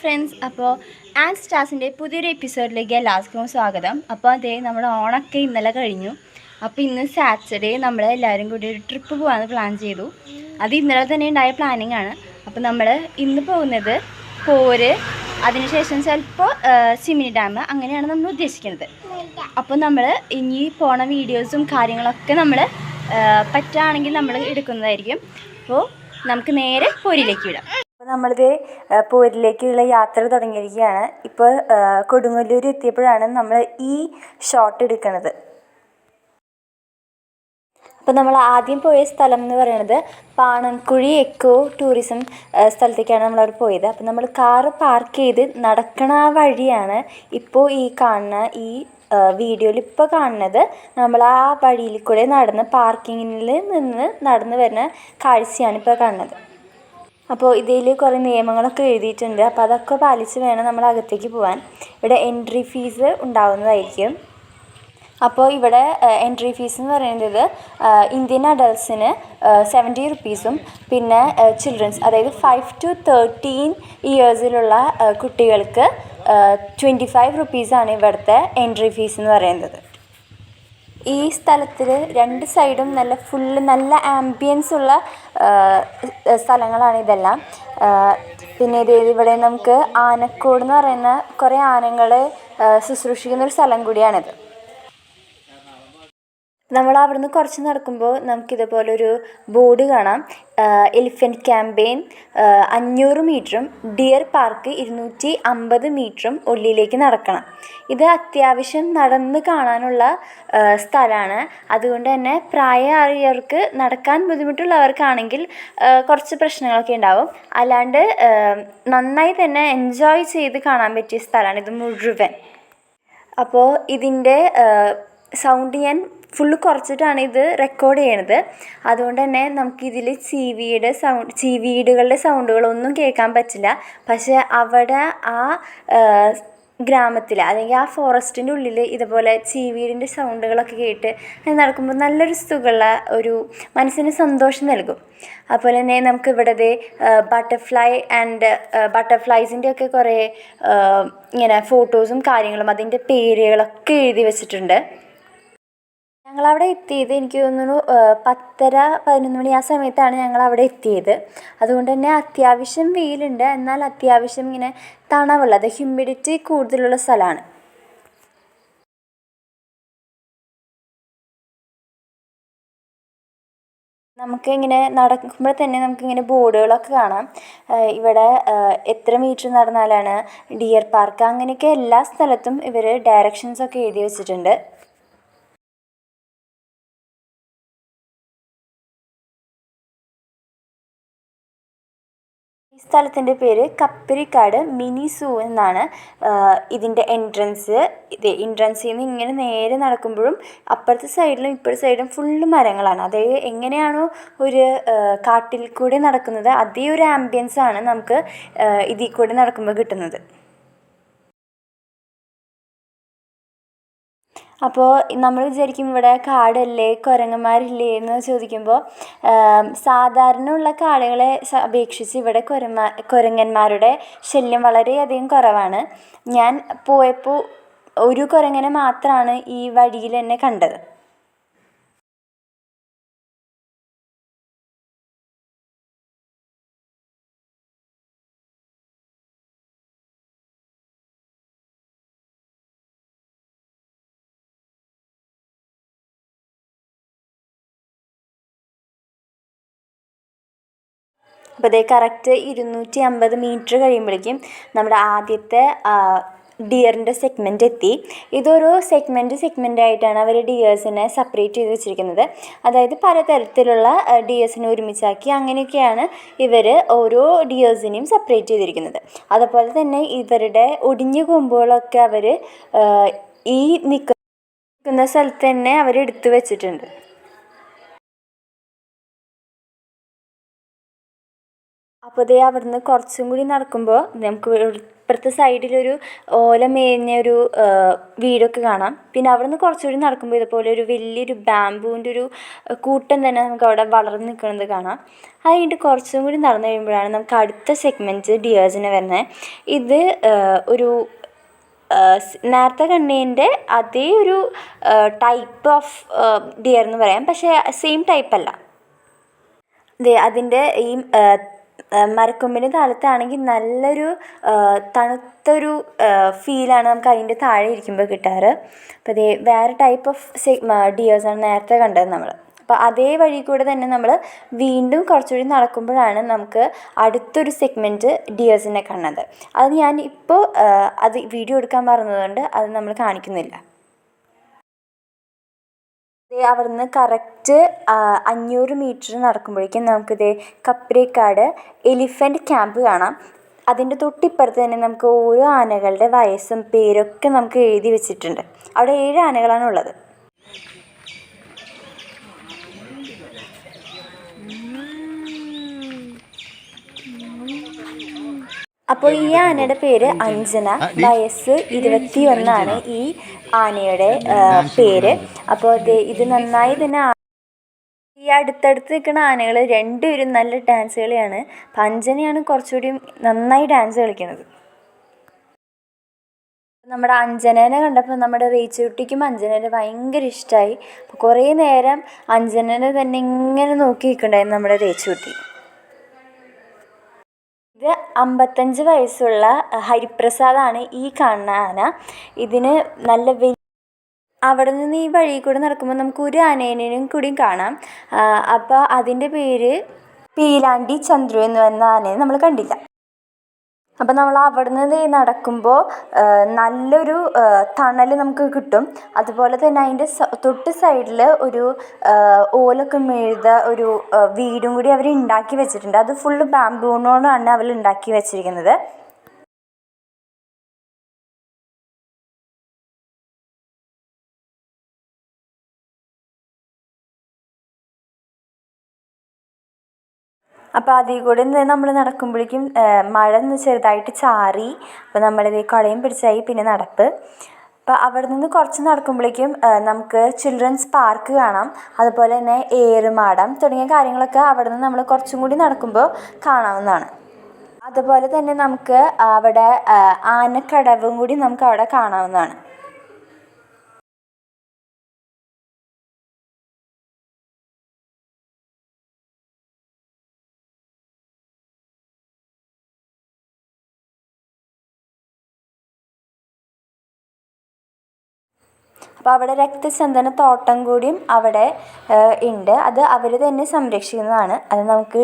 Friends, അപ്പോൾ and സ്റ്റാർസിൻ്റെ പുതിയൊരു എപ്പിസോഡിലേക്ക് എല്ലാവർക്കും സ്വാഗതം. അപ്പോൾ അതേ നമ്മുടെ ഓണമൊക്കെ ഇന്നലെ കഴിഞ്ഞു. അപ്പോൾ ഇന്ന് സാറ്റർഡേ നമ്മൾ എല്ലാവരും കൂടി ഒരു ട്രിപ്പ് പോകാമെന്ന് പ്ലാൻ ചെയ്തു. അത് ഇന്നലെ തന്നെ ഉണ്ടായ പ്ലാനിങ് ആണ്. അപ്പോൾ നമ്മൾ ഇന്ന് പോകുന്നത് പോര്, അതിനുശേഷം ചിലപ്പോൾ സിമിനി ഡാം, അങ്ങനെയാണ് നമ്മൾ ഉദ്ദേശിക്കുന്നത്. അപ്പോൾ നമ്മൾ ഇനി പോണ വീഡിയോസും കാര്യങ്ങളൊക്കെ നമ്മൾ പറ്റുകയാണെങ്കിൽ നമ്മൾ എടുക്കുന്നതായിരിക്കും. അപ്പോൾ നമുക്ക് നേരെ പോരിലേക്ക് വിടാം. അപ്പോൾ നമ്മളിത് പോരിലേക്കുള്ള യാത്ര തുടങ്ങിയിരിക്കുകയാണ്. ഇപ്പോൾ കൊടുങ്ങല്ലൂർ എത്തിയപ്പോഴാണ് നമ്മൾ ഈ ഷോട്ട് എടുക്കുന്നത്. അപ്പോൾ നമ്മൾ ആദ്യം പോയ സ്ഥലം എന്ന് പറയുന്നത് പാണൻകുഴി എക്കോ ടൂറിസം സ്ഥലത്തേക്കാണ് നമ്മളവിടെ പോയത്. അപ്പോൾ നമ്മൾ കാറ് പാർക്ക് ചെയ്ത് നടക്കണ ആ വഴിയാണ് ഇപ്പോൾ ഈ കാണുന്ന ഈ വീഡിയോയിൽ ഇപ്പോൾ കാണുന്നത്. നമ്മൾ ആ വഴിയിൽ കൂടെ നടന്ന് പാർക്കിങ്ങിൽ നിന്ന് നടന്ന് വരുന്ന കാഴ്ചയാണ് ഇപ്പോൾ കാണുന്നത്. അപ്പോൾ ഇതിൽ കുറേ നിയമങ്ങളൊക്കെ എഴുതിയിട്ടുണ്ട്. അപ്പോൾ അതൊക്കെ പാലിച്ച് വേണം നമ്മൾ അകത്തേക്ക് പോകാൻ. ഇവിടെ എൻട്രി ഫീസ് ഉണ്ടാവുന്നതായിരിക്കും. അപ്പോൾ ഇവിടെ എൻട്രി ഫീസ് എന്ന് പറയുന്നത് ഇന്ത്യൻ അഡൾട്ട്സിന് 70 റുപ്പീസും പിന്നെ ചിൽഡ്രൻസ്, അതായത് 5 to 13 ഇയേഴ്സിലുള്ള കുട്ടികൾക്ക് 25 റുപ്പീസാണ് ഇവിടുത്തെ എൻട്രി ഫീസ് എന്ന് പറയുന്നത്. ഈ സ്ഥലത്തിൽ രണ്ട് സൈഡും നല്ല ആംബിയൻസ് ഉള്ള സ്ഥലങ്ങളാണ് ഇതെല്ലാം. പിന്നെ ഇവിടെ നമുക്ക് ആനക്കോട് എന്ന് പറയുന്ന കുറേ ആനകളെ ശുശ്രൂഷിക്കുന്നൊരു സ്ഥലം കൂടിയാണിത്. നമ്മൾ അവിടുന്ന് കുറച്ച് നടക്കുമ്പോൾ നമുക്കിതുപോലൊരു ബോർഡ് കാണാം. എലിഫൻറ്റ് ക്യാമ്പയിൻ 500 മീറ്ററും ഡിയർ പാർക്ക് 250 മീറ്ററും ഉള്ളിലേക്ക് നടക്കണം. ഇത് അത്യാവശ്യം നടന്ന് കാണാനുള്ള സ്ഥലമാണ്. അതുകൊണ്ട് തന്നെ പ്രായമായവർക്ക്, നടക്കാൻ ബുദ്ധിമുട്ടുള്ളവർക്കാണെങ്കിൽ കുറച്ച് പ്രശ്നങ്ങളൊക്കെ ഉണ്ടാവും. അല്ലാണ്ട് നന്നായി തന്നെ എൻജോയ് ചെയ്ത് കാണാൻ പറ്റിയ സ്ഥലമാണ് ഇത് മുഴുവൻ. അപ്പോൾ ഇതിൻ്റെ സൗണ്ട് ഞാൻ ഫുള്ള് കുറച്ചിട്ടാണ് ഇത് റെക്കോർഡ് ചെയ്യണത്. അതുകൊണ്ട് തന്നെ നമുക്കിതിൽ ചീവീടുകളുടെ സൗണ്ടുകളൊന്നും കേൾക്കാൻ പറ്റില്ല. പക്ഷേ അവിടെ ആ ഗ്രാമത്തിൽ, അല്ലെങ്കിൽ ആ ഫോറസ്റ്റിൻ്റെ ഉള്ളിൽ ഇതുപോലെ ചീവീടിൻ്റെ സൗണ്ടുകളൊക്കെ കേട്ട് നടക്കുമ്പോൾ നല്ലൊരു സുഖമുള്ള ഒരു മനസ്സിന് സന്തോഷം നൽകും. അതുപോലെ തന്നെ നമുക്ക് ഇവിടെ ബട്ടർഫ്ലൈസിൻ്റെ ഒക്കെ കുറേ ഇങ്ങനെ ഫോട്ടോസും കാര്യങ്ങളും അതിൻ്റെ പേരുകളൊക്കെ എഴുതി വെച്ചിട്ടുണ്ട്. ഞങ്ങളവിടെ എത്തിയത് എനിക്ക് തോന്നുന്നു 10:30-11 മണി ആ സമയത്താണ് ഞങ്ങളവിടെ എത്തിയത്. അതുകൊണ്ട് തന്നെ അത്യാവശ്യം വെയിലുണ്ട്, എന്നാൽ അത്യാവശ്യം ഇങ്ങനെ തണവുള്ളത്, ഹ്യൂമിഡിറ്റി കൂടുതലുള്ള സ്ഥലമാണ്. നമുക്കിങ്ങനെ നടക്കുമ്പോൾ തന്നെ നമുക്കിങ്ങനെ ബോർഡുകളൊക്കെ കാണാം. ഇവിടെ എത്ര മീറ്റർ നടന്നാലാണ് ഡിയർ പാർക്ക്, അങ്ങനെയൊക്കെ എല്ലാ സ്ഥലത്തും ഇവർ ഡയറക്ഷൻസൊക്കെ എഴുതി വെച്ചിട്ടുണ്ട്. ഈ സ്ഥലത്തിൻ്റെ പേര് കപ്പിരിക്കാട് മിനി സൂ എന്നാണ്. ഇതിൻ്റെ എൻട്രൻസിൽ നിന്ന് ഇങ്ങനെ നേരെ നടക്കുമ്പോഴും അപ്പുറത്തെ സൈഡിലും ഇപ്പുറത്തെ സൈഡിലും ഫുള്ള് മരങ്ങളാണ്. അതായത് എങ്ങനെയാണോ ഒരു കാട്ടിൽ കൂടെ നടക്കുന്നത് അതേ ഒരു ആംബിയൻസാണ് നമുക്ക് ഇതിൽ കൂടെ നടക്കുമ്പോൾ കിട്ടുന്നത്. അപ്പോൾ നമ്മൾ വിചാരിക്കും ഇവിടെ കാടല്ലേ, കുരങ്ങന്മാരില്ലേ എന്ന് ചോദിക്കുമ്പോൾ സാധാരണ ഉള്ള കാടുകളെ അപേക്ഷിച്ച് ഇവിടെ കുരങ്ങന്മാരുടെ ശല്യം വളരെയധികം കുറവാണ്. ഞാൻ പോയപ്പോൾ ഒരു കുരങ്ങനെ മാത്രമാണ് ഈ വഴിയിൽ തന്നെ കണ്ടത്. അപ്പോൾ അതേ കറക്റ്റ് 250 മീറ്റർ കഴിയുമ്പോഴേക്കും നമ്മുടെ ആദ്യത്തെ ഡിയറിൻ്റെ സെഗ്മെൻറ്റ് എത്തി. ഇതൊരു സെഗ്മെൻറ്റായിട്ടാണ് അവർ ഡിയേഴ്സിനെ സെപ്പറേറ്റ് ചെയ്ത് വെച്ചിരിക്കുന്നത്. അതായത് പലതരത്തിലുള്ള ഡിയേഴ്സിനെ ഒരുമിച്ചാക്കി അങ്ങനെയൊക്കെയാണ് ഇവർ ഓരോ ഡിയേഴ്സിനെയും സെപ്പറേറ്റ് ചെയ്തിരിക്കുന്നത്. അതുപോലെ തന്നെ ഇവരുടെ ഒടിഞ്ഞ കൊമ്പുകളൊക്കെ അവർ ഈ നിൽക്കുന്ന സ്ഥലത്ത് തന്നെ അവർ എടുത്തു വെച്ചിട്ടുണ്ട്. അപ്പോൾ അവിടുന്ന് കുറച്ചും കൂടി നടക്കുമ്പോൾ നമുക്ക് ഇപ്പുറത്തെ സൈഡിലൊരു ഓല മേഞ്ഞൊരു വീടൊക്കെ കാണാം. പിന്നെ അവിടെ നിന്ന് കുറച്ചുകൂടി നടക്കുമ്പോൾ ഇതുപോലെ ഒരു വലിയൊരു ബാംബൂവിൻ്റെ ഒരു കൂട്ടം തന്നെ നമുക്ക് അവിടെ വളർന്ന് നിൽക്കുന്നത് കാണാം. അത് കഴിഞ്ഞിട്ട് കുറച്ചും കൂടി നടന്നു കഴിയുമ്പോഴാണ് നമുക്ക് അടുത്ത സെഗ്മെൻറ്റ് ഡിയേഴ്സിന് വരുന്നത്. ഇത് ഒരു നേരത്തെ കണ്ടതിൻ്റെ അതേ ഒരു ടൈപ്പ് ഓഫ് ഡിയർ എന്ന് പറയാം, പക്ഷേ സെയിം ടൈപ്പല്ല. അതിൻ്റെ ഈ മരക്കൊമ്പിൻ്റെ താഴത്താണെങ്കിൽ നല്ലൊരു തണുത്തൊരു ഫീലാണ് നമുക്ക് അതിൻ്റെ താഴെ ഇരിക്കുമ്പോൾ കിട്ടാറ്. അപ്പോൾ വേറെ ടൈപ്പ് ഓഫ് ഡിയേഴ്സാണ് നേരത്തെ കണ്ടത് നമ്മൾ. അപ്പോൾ അതേ വഴി കൂടെ തന്നെ നമ്മൾ വീണ്ടും കുറച്ചുകൂടി നടക്കുമ്പോഴാണ് നമുക്ക് അടുത്തൊരു സെഗ്മെൻറ്റ് ഡിയേഴ്സിനെ കാണുന്നത്. അത് ഞാൻ ഇപ്പോൾ അത് വീഡിയോ എടുക്കാൻ മറന്നതുകൊണ്ട് അത് നമ്മൾ കാണിക്കുന്നില്ല. അവിടുന്ന് കറക്റ്റ് 500 മീറ്റർ നടക്കുമ്പോഴേക്കും നമുക്കിത് കപ്രേക്കാട് എലിഫൻറ്റ് ക്യാമ്പ് കാണാം. അതിൻ്റെ തൊട്ടിപ്പുറത്ത് തന്നെ നമുക്ക് ഓരോ ആനകളുടെ വയസ്സും പേരൊക്കെ നമുക്ക് എഴുതി വെച്ചിട്ടുണ്ട്. അവിടെ 7 ആനകളാണുള്ളത്. അപ്പോൾ ഈ ആനയുടെ പേര് അഞ്ജന, വയസ്സ് 21 ഈ ആനയുടെ പേര്. അപ്പോൾ ഇത് നന്നായി തന്നെ ഈ അടുത്തടുത്ത് നിൽക്കുന്ന ആനകൾ രണ്ടുപേരും നല്ല ഡാൻസ് കളിയാണ്. അപ്പം അഞ്ജനയാണ് കുറച്ചുകൂടി നന്നായി ഡാൻസ് കളിക്കുന്നത്. നമ്മുടെ അഞ്ജനേനെ കണ്ടപ്പോൾ നമ്മുടെ റീച്ചുകുട്ടിക്കും അഞ്ജനേനെ ഭയങ്കര ഇഷ്ടമായി. അപ്പോൾ കുറേ നേരം അഞ്ജനനെ തന്നെ ഇങ്ങനെ നോക്കി നിൽക്കണ്ടായിരുന്നു നമ്മുടെ റീച്ചുകുട്ടി. ഇത് 55 വയസ്സുള്ള ഹരിപ്രസാദാണ് ഈ കാണുന്ന ആന. ഇതിന് നല്ല അവിടെ നിന്ന് ഈ വഴി കൂടെ നടക്കുമ്പോൾ നമുക്ക് ഒരു ആനേനും കൂടിയും കാണാം. അപ്പോൾ അതിൻ്റെ പേര് പീലാണ്ടി ചന്ദ്രു എന്ന് പറഞ്ഞ ആനയെ നമ്മൾ കണ്ടില്ല. അപ്പോൾ നമ്മൾ അവിടെ നിന്ന് നടക്കുമ്പോൾ നല്ലൊരു തണൽ നമുക്ക് കിട്ടും. അതുപോലെ തന്നെ അതിൻ്റെ തൊട്ട് സൈഡിൽ ഒരു ഓലൊക്കെ മെഴുത ഒരു വീടും കൂടി അവർ ഉണ്ടാക്കി വെച്ചിട്ടുണ്ട്. അത് ഫുള്ള് ബാംബൂണോടാണ് അവർ ഉണ്ടാക്കി വെച്ചിരിക്കുന്നത്. അപ്പോൾ അതിൽ കൂടെ നമ്മൾ നടക്കുമ്പോഴേക്കും മഴ ചെറുതായിട്ട് ചാറി. അപ്പോൾ നമ്മളിത് കുടയും പിടിച്ചായി പിന്നെ നടപ്പ്. അപ്പോൾ അവിടെ നിന്ന് കുറച്ച് നടക്കുമ്പോഴേക്കും നമുക്ക് ചിൽഡ്രൻസ് പാർക്ക് കാണാം. അതുപോലെ തന്നെ ഏറുമാടം തുടങ്ങിയ കാര്യങ്ങളൊക്കെ അവിടെ നിന്ന് നമ്മൾ കുറച്ചും കൂടി നടക്കുമ്പോൾ കാണാവുന്നതാണ്. അതുപോലെ തന്നെ നമുക്ക് അവിടെ ആനക്കടവും കൂടി നമുക്ക് അവിടെ കാണാവുന്നതാണ്. അപ്പോൾ അവിടെ രക്തചന്ദന തോട്ടം കൂടിയും അവിടെ ഉണ്ട്. അത് അവർ തന്നെ സംരക്ഷിക്കുന്നതാണ്. അത് നമുക്ക്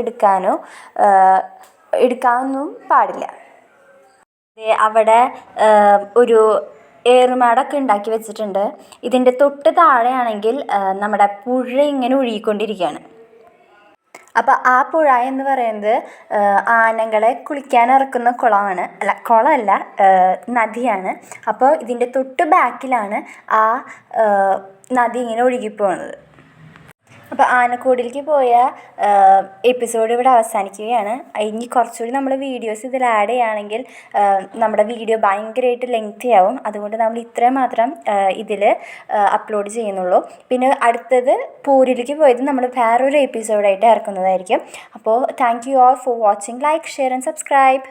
എടുക്കാനൊന്നും പാടില്ല. അവിടെ ഒരു ഏറുമാടൊക്കെ ഉണ്ടാക്കി വെച്ചിട്ടുണ്ട്. ഇതിൻ്റെ തൊട്ട് താഴെയാണെങ്കിൽ നമ്മുടെ പുഴ ഇങ്ങനെ ഒഴുകിക്കൊണ്ടിരിക്കുകയാണ്. അപ്പോൾ ആ പുഴ എന്ന് പറയുന്നത് ആനകളെ കുളിക്കാൻ ഇറക്കുന്ന കുളമല്ല, നദിയാണ്. അപ്പോൾ ഇതിൻ്റെ തൊട്ട് ബാക്കിലാണ് ആ നദി ഇങ്ങനെ ഒഴുകിപ്പോകുന്നത്. അപ്പോൾ ആനക്കൂടിലേക്ക് പോയ എപ്പിസോഡ് ഇവിടെ അവസാനിക്കുകയാണ്. ഇനി കുറച്ചുകൂടി നമ്മൾ വീഡിയോസ് ഇതിൽ ആഡ് ചെയ്യുകയാണെങ്കിൽ നമ്മുടെ വീഡിയോ ഭയങ്കരമായിട്ട് ലെങ്തി ആവും. അതുകൊണ്ട് നമ്മൾ ഇത്രയും മാത്രം ഇതിൽ അപ്ലോഡ് ചെയ്യുന്നുള്ളൂ. പിന്നെ അടുത്തത് പൂരിലേക്ക് പോയത് നമ്മൾ വേറൊരു എപ്പിസോഡായിട്ട് ഇറക്കുന്നതായിരിക്കും. അപ്പോൾ thank you all for watching. Like, share and subscribe.